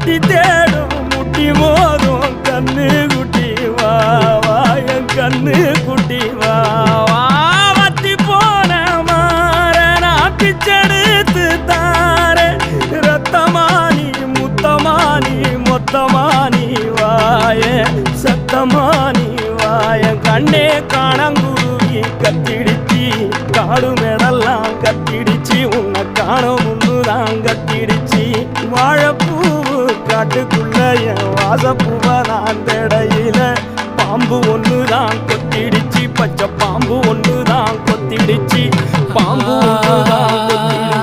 முட்டி தேடும் முட்டி மோதும் கண்ணு குட்டி வா வா என் கண்ணு குட்டி வா வா வத்தி போன மாற நான் பிச்செடுத்து தார ரத்தமானி முத்தமானி மொத்தமானி வாய சத்தமானி வாய கண்ணே காணங்குருவி கத்திடிச்சி காடு மேடெல்லாம் கத்திடிச்சி உன்னை காணும் முன்னுதான் கத்திடிச்சி வாழைப்பூவு காட்டுக்குள்ள என் வாசப்பூவை நான் தேடையில பாம்பு ஒண்ணுதான் கொத்திடிச்சி பச்சை பாம்பு ஒண்ணுதான் கொத்திடிச்சி பாம்பு ஒண்ணுதான் கொத்திடிச்சி